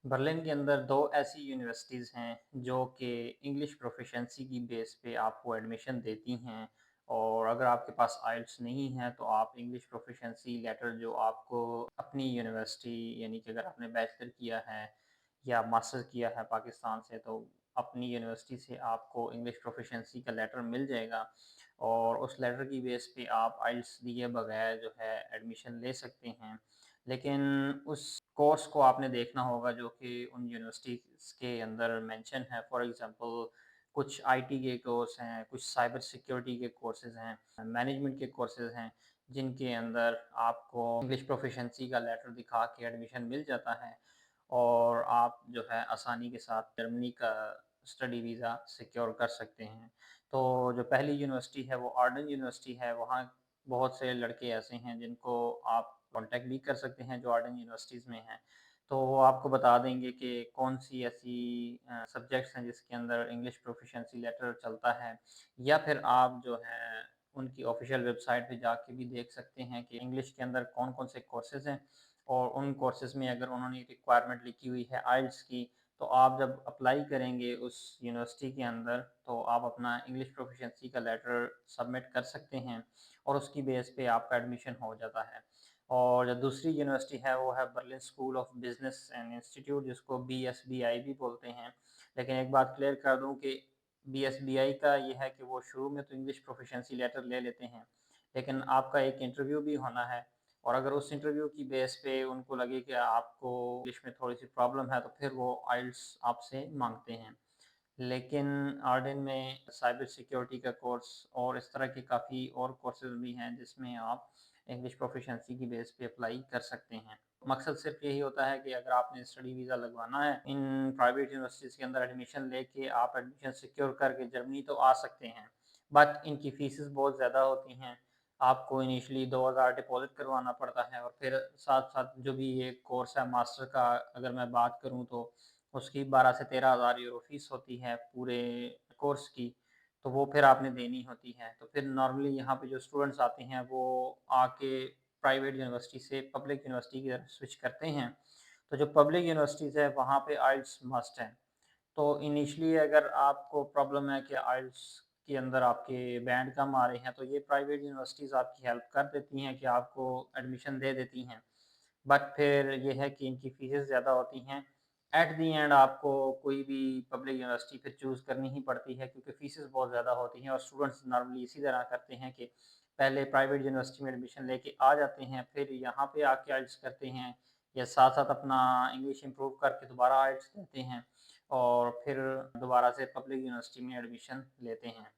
Berlin के अंदर 2 ऐसी यूनिवर्सिटीज़ हैं जो कि इंग्लिश प्रोफ़िशिएंसी की बेस पे आपको एडमिशन देती हैं और अगर आपके पास आइल्स नहीं है तो आप इंग्लिश प्रोफ़िशिएंसी लेटर जो आपको अपनी यूनिवर्सिटी यानी कि अगर आपने बैचलर किया है या मास्टर किया है पाकिस्तान से तो अपनी यूनिवर्सिटी से आपको इंग्लिश प्रोफ़िशिएंसी का लेटर मिल जाएगा और उस लेटर की बेस पे आप आइल्स दिए बगैर जो है एडमिशन ले सकते हैं। लेकिन उस कोर्स को आपने देखना होगा जो कि उन यूनिवर्सिटीज़ के अंदर मेंशन है। फॉर एग्ज़ाम्पल कुछ आईटी के कोर्स हैं, कुछ साइबर सिक्योरिटी के कोर्सेज़ हैं, मैनेजमेंट के कोर्सेज़ हैं, जिनके अंदर आपको इंग्लिश प्रोफ़िशिएंसी का लेटर दिखा के एडमिशन मिल जाता है और आप जो है आसानी के साथ जर्मनी का स्टडी वीज़ा सिक्योर कर सकते हैं। तो जो पहली यूनिवर्सिटी है वो आर्डन यूनिवर्सिटी है, वहाँ बहुत से लड़के ऐसे हैं जिनको आप कॉन्टैक्ट भी कर सकते हैं जो आर्डन यूनिवर्सिटीज़ में हैं। तो वो आपको बता देंगे कि कौन-सी ऐसी सब्जेक्ट्स हैं जिसके अंदर इंग्लिश प्रोफ़िशिएंसी लेटर चलता है या फिर आप जो है उनकी ऑफ़िशियल वेबसाइट पे जाके भी देख सकते हैं कि इंग्लिश के अंदर कौन-कौन से कोर्सेज़ हैं और उन कोर्सेज़ में अगर उन्होंने रिक्वायरमेंट लिखी हुई है आइल्स की, तो आप जब अप्लाई करेंगे उस यूनिवर्सिटी के अंदर, तो आप अपना इंग्लिश प्रोफ़िशिएंसी का लेटर सबमिट कर सकते हैं और उसकी बेस पे आपका एडमिशन हो जाता है। और जो दूसरी यूनिवर्सिटी है वो है Berlin school of business and institute जिसको बीएसबीआई भी बोलते हैं। लेकिन एक बात क्लियर कर दूँ कि बीएसबीआई का ये है कि वो शुरू में तो इंग्लिश प्रोफ़िशिएंसी लेटर ले लेते हैं, लेकिन आपका एक इंटरव्यू भी होना है और अगर उस इंटरव्यू की बेस पे उनको लगे कि आपको इंग्लिश में थोड़ी-सी प्रॉब्लम है, तो फिर वो आइल्स आपसे माँगते हैं। लेकिन आर्डिन में साइबर सिक्योरिटी का कोर्स और इस तरह के काफ़ी और कोर्सेज़ भी हैं जिसमें आप इंग्लिश प्रोफ़िशिएंसी की बेस पे अप्लाई कर सकते हैं। मकसद सिर्फ़ यही होता है कि अगर आपने स्टडी वीज़ा लगवाना है, इन प्राइवेट यूनिवर्सिटीज़ के अंदर एडमिशन लेके आप एडमिशन सिक्योर करके जर्मनी तो आ सकते हैं। बट इनकी फ़ीसेस बहुत ज़्यादा होती हैं। आपको इनिशियली 2000 डिपॉज़िट करवाना पड़ता है और फिर साथ-साथ जो भी ये कोर्स है मास्टर का अगर मैं बात करूँ तो उसकी 12 से 13,000 यूरो फ़ीस होती है पूरे कोर्स की, तो वो फिर आपने देनी होती है। तो फिर नॉर्मली यहाँ पे जो स्टूडेंट्स आते हैं वो आके प्राइवेट यूनिवर्सिटी से पब्लिक यूनिवर्सिटी की तरफ स्विच करते हैं। तो जो पब्लिक यूनिवर्सिटीज़ है वहाँ पे आइल्स मस्ट है। तो इनिशियली अगर आपको प्रॉब्लम है कि आइल्स के अंदर आपके बैंड कम आ रहे हैं, तो ये प्राइवेट यूनिवर्सिटीज़ आपकी हेल्प कर देती हैं कि आपको एडमिशन दे देती हैं। बट फिर ये है कि इनकी फ़ीसेस ज़्यादा होती हैं। एट द एंड आपको कोई भी पब्लिक यूनिवर्सिटी फिर चूज़ करनी ही पड़ती है क्योंकि फ़ीसेस बहुत ज़्यादा होती हैं और स्टूडेंट्स नॉर्मली इसी तरह करते हैं कि पहले प्राइवेट यूनिवर्सिटी में एडमिशन लेके आ जाते हैं, फिर यहाँ पे आके आइल्स करते हैं या साथ-साथ अपना इंग्लिश इम्प्रूव करके दोबारा आइल्स देते हैं और फिर दोबारा से पब्लिक यूनिवर्सिटी में एडमिशन लेते हैं।